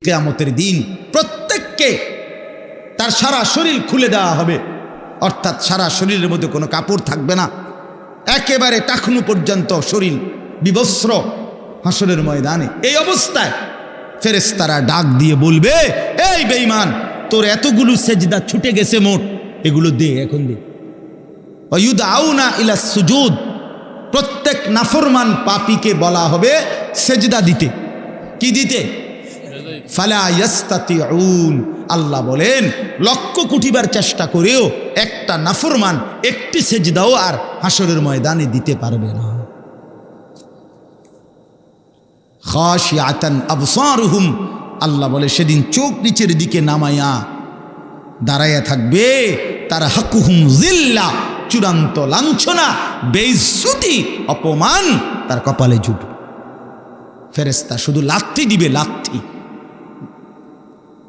কিয়ামতের দিন প্রত্যেককে তার সারা শরীর খুলে দেওয়া হবে, অর্থাৎ সারা শরীরের মধ্যে কোনো কাপড় থাকবে না, একেবারে টাকনু পর্যন্ত শরীর বিবস্ত্র হাসরের ময়দানে। এই অবস্থায় ফেরেশতারা ডাক দিয়ে বলবে, এই বেঈমান, তোর এতগুলো সেজদা ছুটে গেছে মোট, এগুলো দে, এখন দে। ওয়ায়ুদআউনা ইলা সুজুদ, প্রত্যেক নাফরমান পাপীকে বলা হবে সেজদা দিতে। কি দিতে? ফালা ইয়াস্তাতিউন। আল্লাহ বলেন, লক্ষ কোটিবার চেষ্টা করেও একটা নাফরমান একটি সেজদাও আর হাসরের ময়দানে দিতে পারবে না। খাশিআতান আবসারুহুম, আল্লাহ বলে সেদিন চোখ নিচের দিকে নামাইয়া দাঁড়াইয়া থাকবে। তারা হাকুহুম জিল্লা, চূড়ান্ত লাঞ্ছনা, বেইজ্জতি, অপমান তার কপালে জুটবে। ফেরেশতা শুধু লাথি দিবে, লাথি।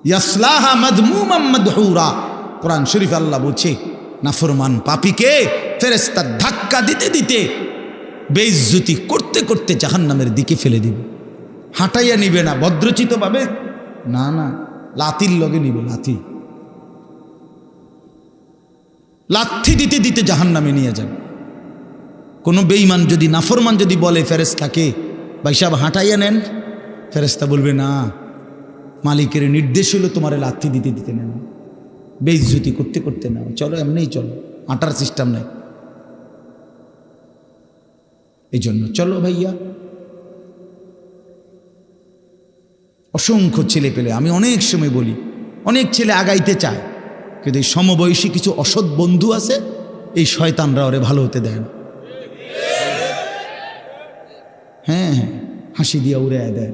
ইয়াসলাহা মাদমুমান মাদহুরা, কোরআন শরীফ আল্লাহ বলছে নাফরমান পাপীকে ফেরেশতা ধাক্কা দিতে দিতে বেইজ্জতি করতে করতে জাহান্নামের দিকে ফেলে দিবে। হাঁটাইয়া নিবে না ভদ্রচিত ভাবে, না না, লাথির লগে নিবে, লাথি। লাথি দিতে দিতে জাহান্নামে নিয়ে যাবে। কোনো বেঈমান যদি, নাফরমান যদি বলে ফেরেশতাকে, ভাই সাহেব হাঁটাইয়া নেন, ফেরেশতা বলবে না, মালিকের নির্দেশ হলো তোমার লাথি দিতে দিতে নেন, বেইজ্জতি করতে করতে নাও, চলো এমনিই চলো, হাঁটার সিস্টেম নাই। এই জন্য চলো ভাইয়া। অসংখ্য ছেলে পেলে, আমি অনেক সময় বলি, অনেক ছেলে আগাইতে চায়, কিন্তু এই সমবয়সী কিছু অসৎ বন্ধু আছে, এই শয়তানরা ওরে ভালো হতে দেয় না। হ্যাঁ হ্যাঁ, হাসি দিয়া উড়াইয়া দেয়,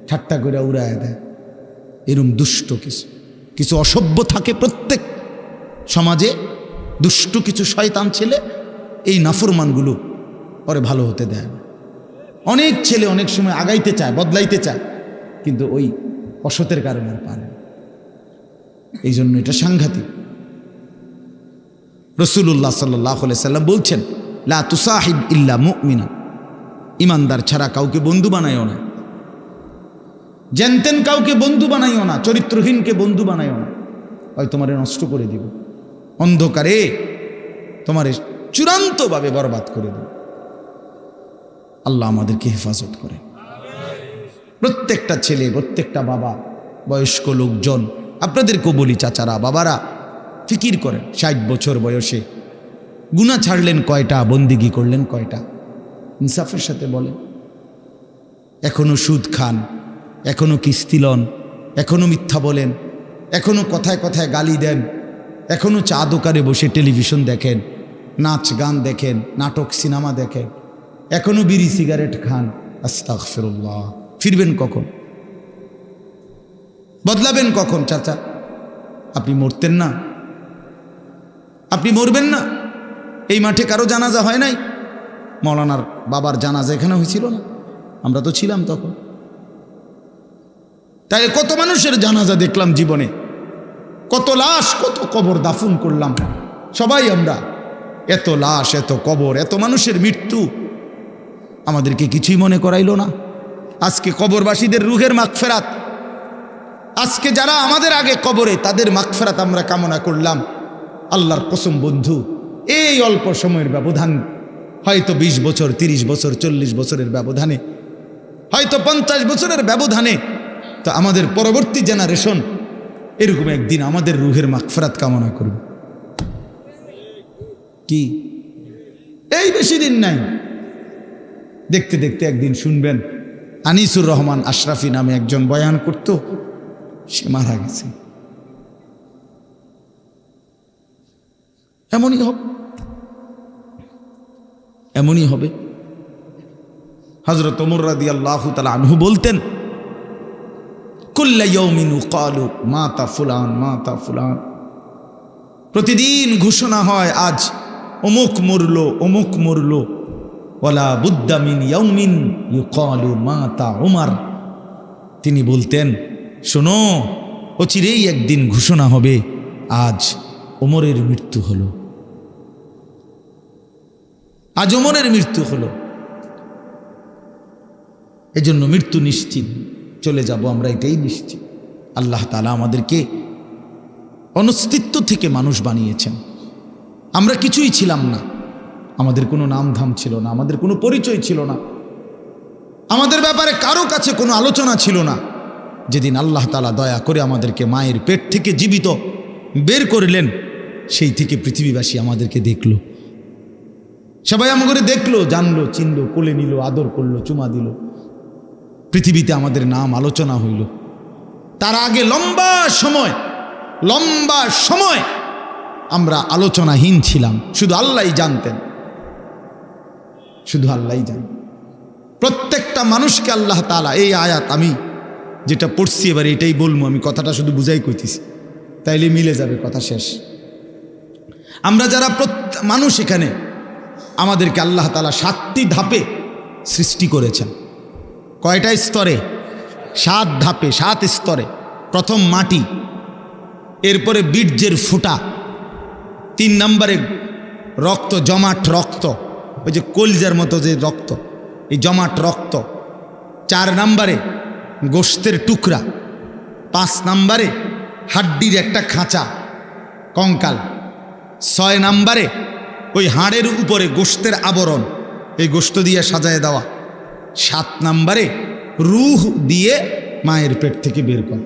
ঠাট্টা করে উড়াইয়া দেয়। এরম দুষ্ট কিছু অসভ্য থাকে প্রত্যেক সমাজে, দুষ্ট কিছু শয়তান ছেলে, এই নাফরমানগুলো ওরে ভালো হতে দেয় না। অনেক ছেলে অনেক সময় আগাইতে চায়, বদলাইতে চায়, কিন্তু ওই অসতের কারণে আর পারে না। এই জন্য এটা সাংঘাতিক। রাসূলুল্লাহ সাল্লাল্লাহু আলাইহি সাল্লাম বলছেন, লা তুসাহিব ইল্লা মুমিনা, ইমানদার ছাড়া কাউকে বন্ধু বানাইও না। জেনতেন কাউকে বন্ধু বানাইও না, চরিত্রহীনকে বন্ধু বানাইও না, হয় তোমারে নষ্ট করে দিব, অন্ধকারে তোমারে চূড়ান্তভাবে বরবাদ করে দিব। আল্লাহ আমাদেরকে হেফাজত করে। প্রত্যেকটা ছেলে, প্রত্যেকটা বাবা, বয়স্ক লোকজন, আপনাদেরকেও বলি, চাচারা, বাবারা, ফিকির করেন। 60 বছর বয়সে গুনাহ ছাড়লেন কয়টা, বন্দিগি করলেন কয়টা? ইনসাফের সাথে বলেন। এখনো সুদ খান, এখনো কিস্তি লন, এখনো মিথ্যা বলেন, এখনো কথায় কথায় গালি দেন, এখনো চা দোকানে বসে টেলিভিশন দেখেন, নাচ গান দেখেন, নাটক সিনেমা দেখেন, এখনো বিড়ি সিগারেট খান। আস্তাগফিরুল্লাহ। ফিরবেন কখন? বদলাবেন কখন? চাচা, আপনি মরতেন না? আপনি মরবেন না? এই মাঠে কারো জানাজা হয় নাই? মৌলানার বাবার জানাজা এখানে হয়েছিল না? আমরা তো ছিলাম তখন। তাই কত মানুষের জানাজা দেখলাম জীবনে, কত লাশ, কত কবর দাফন করলাম সবাই আমরা। এত লাশ, এত কবর, এত মানুষের মৃত্যু, আমাদেরকে কিছুই মনে করাইল না। আজকে কবরবাসীদের রুহের মাগফিরাত, আজকে যারা আমাদের আগে কবরে, তাদের মাগফিরাত আমরা কামনা করলাম। আল্লাহর কসম বন্ধু, এই অল্প সময়ের ব্যবধান, হয়তো 20 বছর, 30 বছর, 40 বছরের ব্যবধানে, হয়তো 50 বছরের ব্যবধানে, তো আমাদের পরবর্তী জেনারেশন এরকম একদিন আমাদের রুহের মাগফিরাত কামনা করবে। কি এই বেশি দিন নাই, দেখতে দেখতে একদিন শুনবেন আনিসুর রহমান আশরাফি নামে একজন বয়ান করত, সে মারা গেছে। এমনই হবে, এমনই হবে। হযরত ওমর রাদিয়াল্লাহু তাআলা আনহু বলতেন, কুল্লা ইয়াউমিন ক্বালু মাতা ফুলান, মাতা ফুলান। প্রতিদিন ঘোষণা হয় আজ অমুক মরলো, অমুক মরলো। ওয়ালা বুদ্দা মিন ইয়াউমিন ইউকালু মাতা উমর। তিনি বলতেন, শোনো, অচিরেই একদিন ঘোষণা হবে আজ ওমরের মৃত্যু হলো, আজ ওমরের মৃত্যু হলো। এজন্য মৃত্যু নিশ্চিত, চলে যাব আমরা, এটাই নিশ্চিত। আল্লাহ তাআলা আমাদেরকে অনস্তিত্ব থেকে মানুষ বানিয়েছেন। আমরা কিছুই ছিলাম না, আমাদের কোনো নাম ধাম ছিল না, আমাদের কোনো পরিচয় ছিল না, আমাদের ব্যাপারে কারো কাছে কোনো আলোচনা ছিল না। যেদিন আল্লাহ তাআলা দয়া করে আমাদেরকে মায়ের পেট থেকে জীবিত বের করলেন, সেই থেকে পৃথিবীবাসী আমাদেরকে দেখলো, সবাই আমাদের দেখলো, জানলো, চিনলো, কোলে নিল, আদর করলো, চুমা দিল, পৃথিবীতে আমাদের নাম আলোচনা হইল। তার আগে লম্বা সময় আমরা আলোচনাহীন ছিলাম, শুধু আল্লাহই জানতেন, শুধু আল্লাহই জানেন। প্রত্যেকটা মানুষকে আল্লাহ তাআলা, এই আয়াত আমি যেটা পড়ছি এবার এটাই বলবো, আমি কথাটা শুধু বুঝাই কইতেছি, তাইলে মিলে যাবে, কথা শেষ। আমরা যারা মানুষ এখানে, আমাদেরকে আল্লাহ তাআলা 7টি ধাপে সৃষ্টি করেছেন। কয়টা স্তরে? 7 ধাপে, 7 স্তরে। প্রথম মাটি, এরপরে বীর্যের ফুটা, 3 নম্বরে রক্ত, জমাট রক্ত, ওই যে কলজার মতো যে রক্ত, এই জমাট রক্ত। 4 নম্বরে গোশতের টুকরা। 5 নম্বরে হাড্ডির একটা খাঁচা, কঙ্কাল। 6 নম্বরে ওই হাড়ের উপরে গোশতের আবরণ, এই গোশত দিয়ে সাজায় দেওয়া। 7 নম্বরে রূহ দিয়ে মায়ের পেট থেকে বের কর।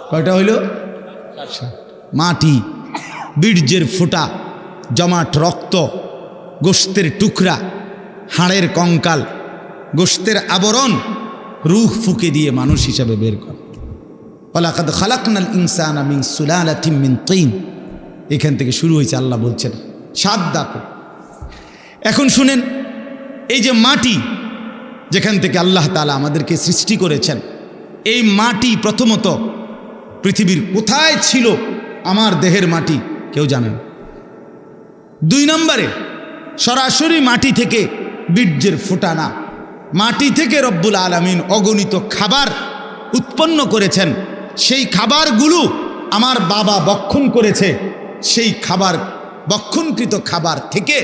কয়টা হইল? মাটি, বীর্যের ফুটা, জমাট রক্ত, গোশতের টুকরা, হাড়ের কঙ্কাল, গোশতের আবরণ, রূহ ফুকে দিয়ে মানুষ হিসাবে বের কর। ওয়ালাকাদ খালাকনাল ইনসানা মিন সুলালাতিন মিন তিন। এখান থেকে শুরু হয়েছে, আল্লাহ বলছেন 7 ধাপে। এখন শুনেন, এই যে মাটি যেখান থেকে আল্লাহ তাআলা আমাদেরকে সৃষ্টি করেছেন, এই মাটি প্রথমত পৃথিবীর কোথায় ছিল? আমার দেহের মাটি কেউ জানেন? 2 নম্বরে সরাসরি মাটি থেকে বীর্যের ফোঁটা না, মাটি থেকে রব্বুল আলামিন অগণিত খাবার উৎপন্ন করেছেন। সেই খাবারগুলো আমার বাবা বক্ষণ করেছে, সেই খাবার, বক্ষণকৃত খাবার থেকে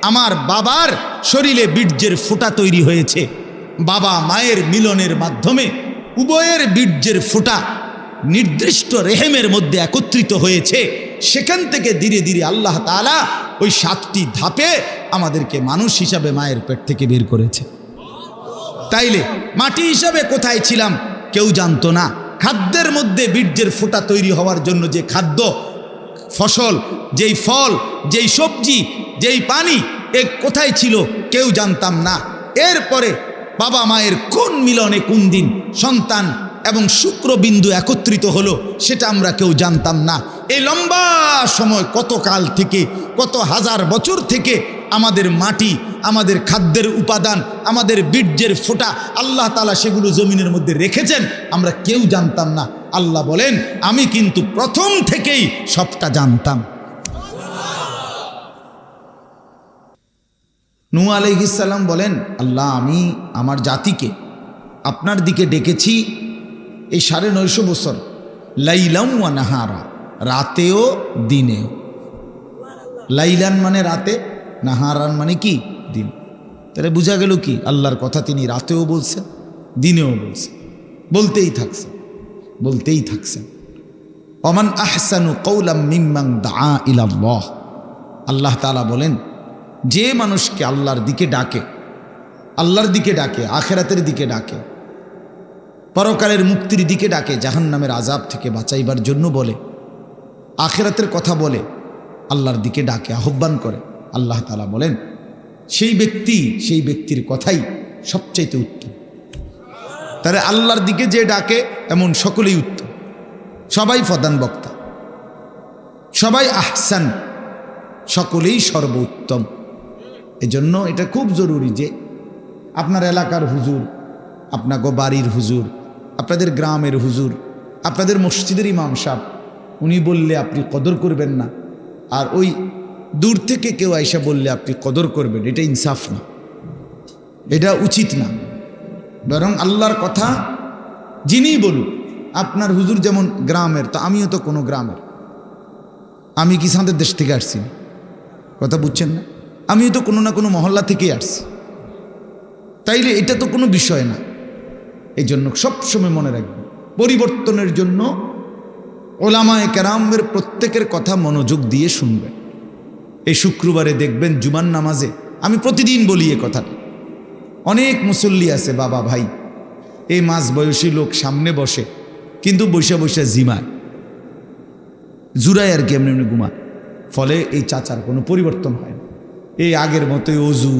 আমার বাবার শরীরে বীর্যের ফোঁটা তৈরি হয়েছে। বাবা মায়ের মিলনের মাধ্যমে উভয়ের বীর্যের ফোঁটা নির্দিষ্ট রেহেমের মধ্যে একত্রিত হয়েছে। সেখান থেকে ধীরে ধীরে আল্লাহ তাআলা ওই 7টি ধাপে আমাদেরকে মানুষ হিসাবে মায়ের পেট থেকে বের করেছে। তাইলে মাটি হিসাবে কোথায় ছিলাম কেউ জানতো না। খাদ্যের মধ্যে বীর্যের ফোঁটা তৈরি হওয়ার জন্য যে খাদ্য, ফসল, যেই ফল, যেই সবজি, যেই পানি, এ কোথায় ছিল কেউ জানতাম না। এরপরে বাবা মায়ের কোন মিলনে কোন দিন সন্তান এবং শুক্রবিন্দু একত্রিত হলো সেটা আমরা কেউ জানতাম না। এই লম্বা সময়, কত কাল থেকে, কত হাজার বছর থেকে আমাদের মাটি, আমাদের খাদ্যের উপাদান, আমাদের বীর্যের ফোঁটা আল্লাহ তাআলা সেগুলো জমিনের মধ্যে রেখেছেন, আমরা কেউ জানতাম না। আল্লাহ বলেন, আমি কিন্তু প্রথম থেকেই সবটা জানতাম। নূহ আলাইহিস সালাম বলেন, আল্লাহ, আমি আমার জাতিকে আপনার দিকে ডেকেছি এই 950 বছর, লাইলাম ওয়া নাহারা, রাতেও দিনেও। লাইলান মানে রাতে, নাহারান মানে কি? দিন। তাহলে বোঝা গেল কি, আল্লাহর কথা তিনি রাতেও বলছেন, দিনেও বলছেন, বলতেই থাকছেন, বলতেই থাকছেন। ওমান আহসানু কওলাম মিম্মান দাআ ইলাল্লাহ। আল্লাহ তাআলা বলেন, যে মানুষকে আল্লাহর দিকে ডাকে, আল্লাহর দিকে ডাকে, আখিরাতের দিকে ডাকে, পরকালের মুক্তির দিকে ডাকে, জাহান্নামের আযাব থেকে বাঁচাইবার জন্য বলে, আখিরাতের কথা বলে, আল্লাহর দিকে ডাকে, আহ্বান করে, আল্লাহ তাআলা বলেন সেই ব্যক্তির কথাই সবচাইতে উত্তম। তাহলে আল্লাহর দিকে যে ডাকে এমন সকলেই উত্তম, সবাই প্রধান বক্তা, সবাই আহসান, সকলেই সর্বোত্তম। এজন্য এটা খুব জরুরি যে আপনার এলাকার হুজুর, আপনাকে বাড়ির হুজুর, আপনাদের গ্রামের হুজুর, আপনাদের মসজিদের ইমাম সাহেব, উনি বললে আপনি কদর করবেন না, আর ওই দূর থেকে কেউ আইসা বললে আপনি কদর করবেন, এটা ইনসাফ না, এটা উচিত না। বরং আল্লাহর কথা যিনিই বলুন, আপনার হুজুর যেমন গ্রামের, তো আমিও তো কোনো গ্রামের, আমি কি সাঁদের দেশ থেকে আসছি? কথা বুঝছেন না? আমিও তো কোনো না কোনো মহল্লা থেকেই আসছি। তাইলে এটা তো কোনো বিষয় না। এই জন্য সবসময় মনে রাখবেন, পরিবর্তনের জন্য ওলামায়ে কেরামের প্রত্যেকের কথা মনোযোগ দিয়ে শুনবেন। এই শুক্রবারে দেখবেন জুমার নামাজে, আমি প্রতিদিন বলি এ কথাটা, অনেক মুসল্লি আছে বাবা ভাই, এই মাঝ বয়সী লোক সামনে বসে কিন্তু বৈশা বৈশা জিমায়, জুড়ায় আর কি, এমনি এমনি ঘুমায়। ফলে এই চাচার কোনো পরিবর্তন হয় না। এই আগের মতোই অজু,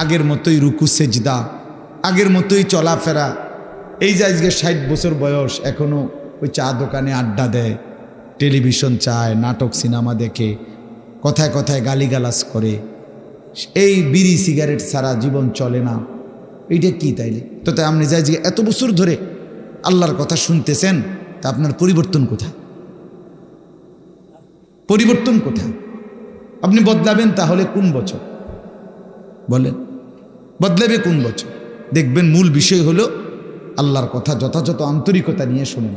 আগের মতোই রুকু সেজদা, আগের মতোই চলাফেরা। এই যে আজকে 60 বছর বয়স, এখনও ওই চা দোকানে আড্ডা দেয়, টেলিভিশন চায়, নাটক সিনেমা দেখে, কথায় কথায় গালিগালাজ করে, এই বিড়ি সিগারেট ছাড়া জীবন চলে না। এইটা কি তাইলে? তো তাই আপনি যাই যে এত বছর ধরে আল্লাহর কথা শুনতেছেন, তা আপনার পরিবর্তন কোথায়? পরিবর্তন কোথায়? আপনি বদলাবেন তাহলে কোন বছর বলেন? বদলাবে কোন বছর? দেখবেন মূল বিষয় হলো আল্লাহর কথা যথাযথ আন্তরিকতা নিয়ে শুনেন।